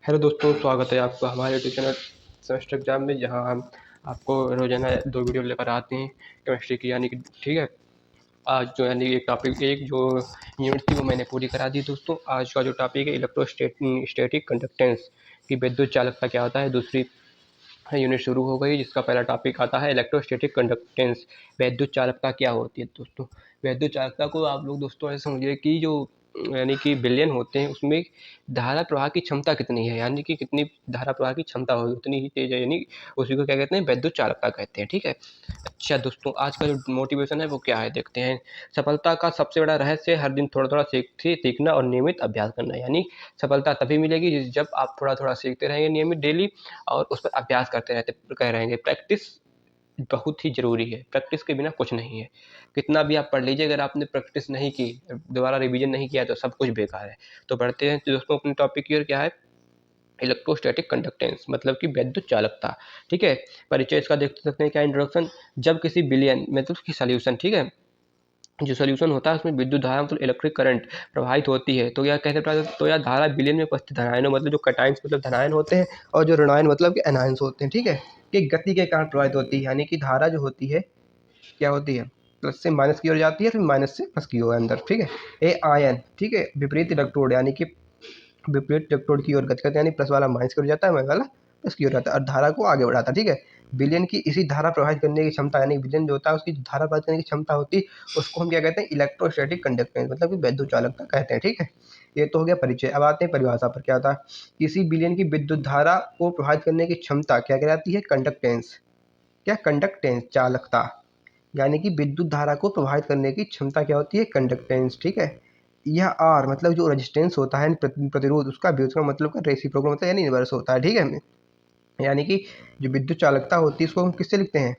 Hello दोस्तों, स्वागत है आपका हमारे यूट्यूब चैनल सेमेस्टर एग्जाम में, जहां हम आपको रोजाना 2 वीडियो लेकर आते हैं केमिस्ट्री की। यानी कि ठीक है, आज जो यानी एक टॉपिक एक जो यूनिट थी वो मैंने पूरी करा दी दोस्तों। आज का जो टॉपिक है इलेक्ट्रोस्टैटिक कंडक्टेंस की विद्युत चालकता क्या होता है, दूसरी यूनिट शुरू हो गई, जिसका पहला टॉपिक आता है इलेक्ट्रोस्टैटिक कंडक्टेंस। विद्युत चालकता क्या होती है दोस्तों? विद्युत चालकता को आप लोग दोस्तों ऐसे समझिए कि जो यानी कि बिलियन होते हैं, उसमें धारा प्रवाह की क्षमता कितनी है, यानी कि कितनी धारा प्रवाह की क्षमता होगी उतनी ही तेज है, यानी उसी को क्या कहते हैं, विद्युत चालकता कहते हैं। ठीक है। अच्छा दोस्तों, आज का जो मोटिवेशन है वो क्या है देखते हैं। सफलता का सबसे बड़ा रहस्य हर दिन थोड़ा थोड़ा सीखना और नियमित अभ्यास करना। यानी सफलता तभी मिलेगी जब आप थोड़ा थोड़ा सीखते रहेंगे नियमित डेली, और उस पर अभ्यास करते रहेंगे। प्रैक्टिस बहुत ही ज़रूरी है, प्रैक्टिस के बिना कुछ नहीं है। कितना भी आप पढ़ लीजिए, अगर आपने प्रैक्टिस नहीं की, दोबारा रिवीजन नहीं किया, तो सब कुछ बेकार है। तो बढ़ते हैं दोस्तों अपने टॉपिक की ओर। क्या है इलेक्ट्रोस्टैटिक कंडक्टेंस, मतलब कि विद्युत चालकता। ठीक है। परिचय इसका देख सकते हैं क्या, इंट्रोडक्शन। जब किसी बिलियन मतलब कि सोल्यूशन, ठीक है, जो सोल्यूशन होता है उसमें विद्युत धारा मतलब इलेक्ट्रिक करंट प्रवाहित होती है, तो यह कैसे प्रवाहित, तो यह धारा बिलियन में उपस्थित धनायनों मतलब जो कटायंस मतलब धनायन होते हैं, और जो ऋणायन मतलब कि एनायंस होते हैं, ठीक है, कि गति के कारण प्रवाहित होती है। यानी कि धारा जो होती है क्या होती है, प्लस से माइनस की ओर जाती है, फिर माइनस से प्लस की ओर अंदर। ठीक है। ए आयन, ठीक है, विपरीत इलेक्ट्रोड यानी कि विपरीत इलेक्ट्रोड की ओर गति करते हैं, यानी प्लस वाला माइनस की ओर जाता है, माइनस वाला प्लस की ओर जाता है, और धारा को आगे बढ़ाता है। ठीक है। बिलियन की इसी धारा प्रवाहित करने की क्षमता, यानी बिलियन जो होता है उसकी धारा प्रवाहित करने की क्षमता होती है, उसको हम क्या कहते हैं, इलेक्ट्रोस्टैटिक कंडक्टेंस मतलब कि विद्युत चालकता कहते हैं। ठीक है। ये तो हो गया परिचय। अब आते हैं परिभाषा पर। क्या होता है, किसी बिलियन की विद्युत धारा को प्रवाहित करने की क्षमता क्या कहलाती है, कंडक्टेंस। क्या, कंडक्टेंस, चालकता। यानी कि विद्युत धारा को प्रवाहित करने की क्षमता क्या होती है, कंडक्टेंस। ठीक है। यह आर मतलब जो रेजिस्टेंस होता है, प्रतिरोध, उसका भी उसका मतलब का रेसिप्रोकल मतलब यानी इन्वर्स होता है। ठीक है। यानी कि जो विद्युत चालकता होती है उसको हम किससे लिखते हैं,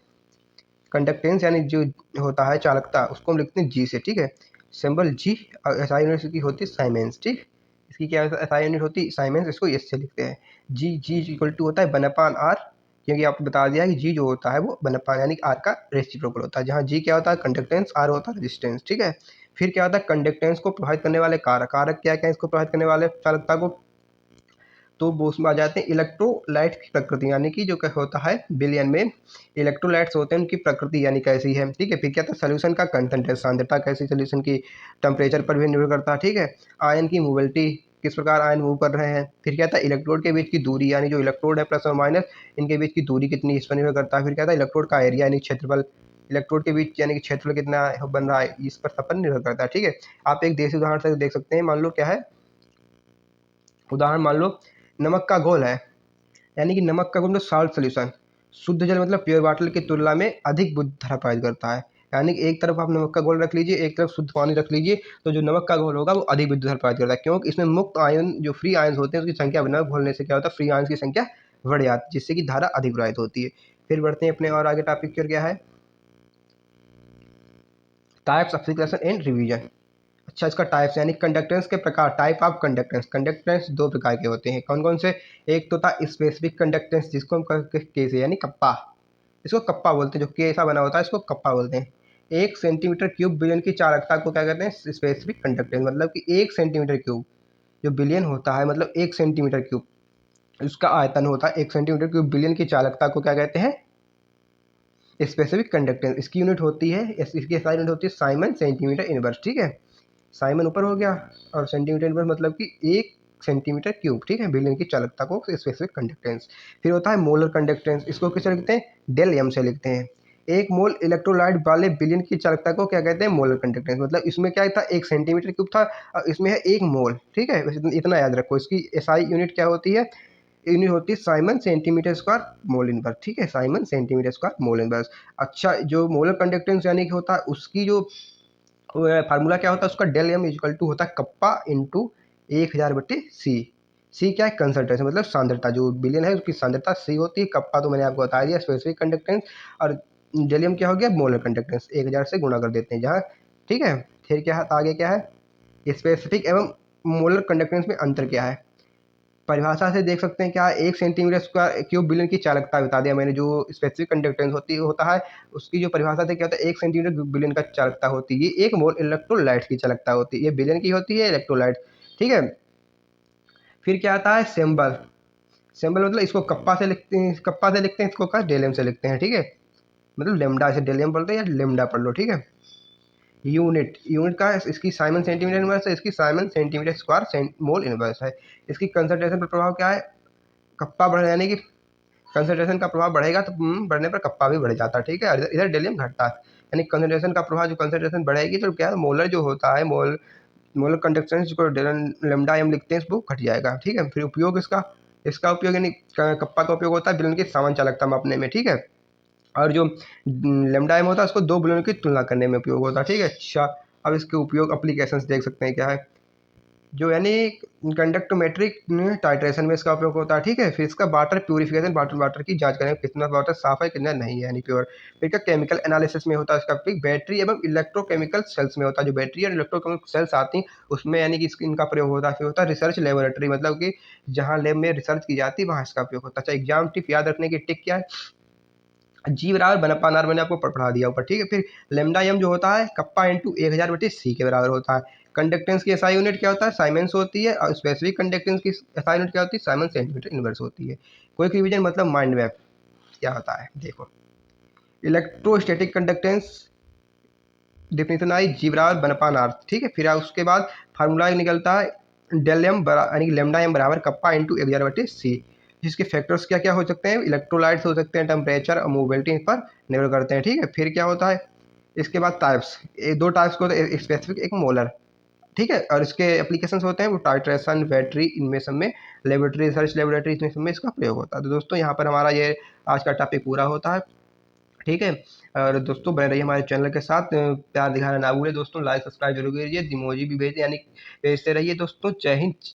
कंडक्टेंस, यानी जो होता है चालकता उसको हम लिखते हैं जी से। ठीक है। सिंबल जी, और एसआई यूनिट की होती है साइमेंस। ठीक, इसकी क्या एसआई यूनिट होती है साइमेंस, इसको एस से लिखते हैं। जी जी इक्वल टू होता है 1/r, क्योंकि आपको बता दिया कि जी जो होता है वो 1/, यानी आर का रेसिप्रोकल होता है, जहाँ जी क्या होता है कंडक्टेंस, आर होता है रेजिस्टेंस। ठीक है। फिर क्या होता है, कंडक्टेंस को प्रभावित करने वाले कारक, कारक क्या क्या है इसको प्रभावित करने वाले चालकता को, तो वो उसमें आ जाते हैं इलेक्ट्रोलाइट की प्रकृति, यानी कि जो क्या होता है बिलियन में इलेक्ट्रोलाइट्स होते हैं, उनकी प्रकृति यानी कैसी है। ठीक है। फिर क्या था, सोल्यूशन का कंटेंट है, सांद्रता कैसी सोल्यूशन की, टेम्परेचर पर भी निर्भर करता है। ठीक है। आयन की मोबिलिटी, किस प्रकार आयन मूव कर रहे हैं। फिर क्या था, इलेक्ट्रोड के बीच की दूरी, यानी जो इलेक्ट्रोड है प्लस और माइनस, इनके बीच की दूरी कितनी, इस पर निर्भर करता है। फिर क्या था, इलेक्ट्रोड का एरिया यानी क्षेत्रफल, इलेक्ट्रोड के बीच यानी कि क्षेत्रफल कितना बन रहा है, इस पर सब पर निर्भर करता है। ठीक है। आप एक देसी उदाहरण से देख सकते हैं, मान लो क्या है, उदाहरण मान लो नमक का घोल है, यानी कि नमक का घोल मतलब साल्ट सोल्यूशन, शुद्ध जल मतलब प्योर वाटर की तुलना में अधिक बुद्ध धारा प्रभावित करता है। यानी कि एक तरफ आप नमक का घोल रख लीजिए, एक तरफ शुद्ध पानी रख लीजिए, तो जो नमक का घोल होगा वो अधिक विद्युत धारा प्रभावित करता है, क्योंकि इसमें मुक्त आयन जो फ्री आयन्स होते हैं उसकी संख्या बना, घोलने से क्या होता है, फ्री आयन्स की संख्या बढ़ जाती है, जिससे कि धारा अधिक प्रभावित होती है। फिर बढ़ते हैं अपने और आगे टॉपिक पर। क्या है, टाइप्स ऑफ सिक्वेशन एंड रिवीजन। अच्छा, इसका टाइप्स यानी कंडक्टेंस के प्रकार, टाइप ऑफ कंडक्टेंस। कंडक्टेंस दो प्रकार के होते हैं, कौन कौन से, एक तो था स्पेसिफिक कंडक्टेंस, जिसको हम के से यानी कप्पा, इसको कप्पा बोलते हैं, जो के ऐसा बना होता है इसको कप्पा बोलते हैं। 1 सेंटीमीटर क्यूब बिलियन की चालकता को क्या कहते हैं, स्पेसिफिक कंडक्टेंस, मतलब कि 1 सेंटीमीटर क्यूब जो बिलियन होता है, मतलब 1 सेंटीमीटर क्यूब उसका आयतन होता है, 1 सेंटीमीटर क्यूब बिलियन की चालकता को क्या कहते हैं, स्पेसिफिक कंडक्टेंस। इसकी यूनिट होती है, इसकी SI यूनिट होती है साइमन सेंटीमीटर इनवर्स। ठीक है। साइमन ऊपर हो गया, और सेंटीमीटर इनवर्स मतलब कि 1 सेंटीमीटर क्यूब। ठीक है, बिलियन की चालकता को स्पेसिफिक कंडक्टेंस। फिर होता है मोलर कंडक्टेंस, इसको किससे लिखते हैं, डेल एम से लिखते हैं। 1 मोल इलेक्ट्रोलाइट वाले बिलियन की चालकता को क्या कहते हैं, मोलर कंडक्टेंस। मतलब इसमें क्या था, 1 सेंटीमीटर क्यूब था, और इसमें है 1 मोल। ठीक है, बस इतना याद रखो। इसकी SI यूनिट क्या होती है, यूनिट होती है Simon centimetre square mole inverse. ठीक है, Simon centimetre square mole inverse. अच्छा, जो मोलर कंडक्टेंस यानी कि होता है, उसकी जो फार्मूला क्या होता है उसका, डेल एम इक्वल टू होता है कप्पा इंटू 1000/सी। सी क्या है, कंसंट्रेशन मतलब सांद्रता, जो बिलियन है उसकी सांद्रता सी होती है, कप्पा तो मैंने आपको बता दिया स्पेसिफिक कंडक्टेंस, और डेल एम क्या हो गया, मोलर कंडक्टेंस, 1000 से गुणा कर देते हैं जहाँ। ठीक है। फिर क्या है, आगे क्या है, स्पेसिफिक एवं मोलर कंडक्टेंस में अंतर क्या है, परिभाषा से देख सकते हैं क्या, 1 सेंटीमीटर क्यूब बिलियन की चालकता बता दिया मैंने, जो स्पेसिफिक कंडक्टेंस होता है उसकी जो परिभाषा से क्या होता है, 1 सेंटीमीटर बिलियन का चालकता होती है, ये 1 मोल इलेक्ट्रोलाइट की चालकता होती है, ये बिलियन की होती है इलेक्ट्रोलाइट। ठीक है। फिर क्या आता है, सिंबल, सिंबल मतलब इसको कप्पा से लिखते हैं, कप्पा से लिखते हैं, इसको का डेलियम से लिखते हैं, ठीक है। मतलब लेमडा से डेलियम बोलते हैं या लेमडा पढ़ लो, ठीक है। यूनिट, यूनिट का इसकी साइमन सेंटीमीटर इनवर्स है, इसकी Simon centimetre square mole inverse है। इसकी कंसंट्रेशन पर प्रभाव क्या है, कप्पा बढ़ यानी कि कंसंट्रेशन का प्रभाव बढ़ेगा तो बढ़ने पर कप्पा भी बढ़ जाता है, ठीक है। इधर डेलियम घटता है, यानी कंसंट्रेशन का प्रभाव, जो कंसंट्रेशन बढ़ेगी तो क्या है, मोलर जो होता है, मोलर कंडक्टेंस जिसको लेमडा एम लिखते हैं, वो घट जाएगा, ठीक है। फिर उपयोग इसका, इसका उपयोग यानी कप्पा का उपयोग होता है विलयन की सामान चालकता मापने में, ठीक है। और जो लेमडा एम होता है उसको दो विलयनों की तुलना करने में उपयोग होता है, ठीक है। अच्छा, अब इसके उपयोग एप्लीकेशंस देख सकते हैं क्या है, जो यानी कंडक्टोमेट्रिक टाइट्रेशन में इसका उपयोग होता है, ठीक है। फिर इसका वाटर प्यूरिफिकेशन, वाटर वाटर की जांच करें कितना वाटर साफ है कितना नहीं है, यानी प्योर। फिर का केमिकल एनालिसिस में होता है इसका, फिर बैटरी एवं इलेक्ट्रोकेमिकल सेल्स में होता है, जो बैटरी और इलेक्ट्रोकेमिकल सेल्स आती हैं उसमें यानी कि इनका प्रयोग होता है। फिर होता है रिसर्च लेबोरेटरी, मतलब कि जहाँ लैब में रिसर्च की जाती है वहाँ इसका उपयोग होता है। अच्छा, एग्जाम टिप याद रखने की टिक क्या है, जी बराबर वन अपान आर मैंने आपको पढ़ा दिया ऊपर, ठीक है। फिर लेमडा एम जो होता है कप्पा इंटू 1000/c के बराबर होता है। कंडक्टेंस की एसआई यूनिट क्या होता है, साइमेंस होती है। और स्पेसिफिक कंडक्टेंस की एसआई यूनिट क्या होती है, साइमन सेंटीमीटर इनवर्स होती है। क्विक रिवीजन मतलब माइंड मैप क्या होता है, देखो। इलेक्ट्रोस्टैटिक कंडक्टेंस डिफिनेशन आई, जी बराबर वन अपान आर, ठीक है। फिर उसके बाद फार्मूला निकलता है डेल एम यानी लेमडा एम बराबर कप्पा इंटू 1000/c। जिसके फैक्टर्स क्या क्या हो सकते हैं, इलेक्ट्रोलाइट्स हो सकते हैं, टेम्परेचर और मोबिलिटी पर निर्भर करते हैं, ठीक है। फिर क्या होता है, इसके बाद टाइप्स, दो टाइप्स को, एक स्पेसिफिक एक मोलर, ठीक है। और इसके एप्लीकेशंस होते हैं वो टाइट्रेशन, बैटरी, इनमें सब में लेबोरेटरी रिसर्च लेबोरेटरी, इसमें सब में इसका प्रयोग होता है। तो दोस्तों यहाँ पर हमारा ये आज का टॉपिक पूरा होता है, ठीक है। और दोस्तों बने रहिए हमारे चैनल के साथ, प्यार दिखाना ना भूलें दोस्तों, लाइक सब्सक्राइब जरूर कीजिए, इमोजी भी भेजें यानी भेजते रहिए दोस्तों। जय हिंद।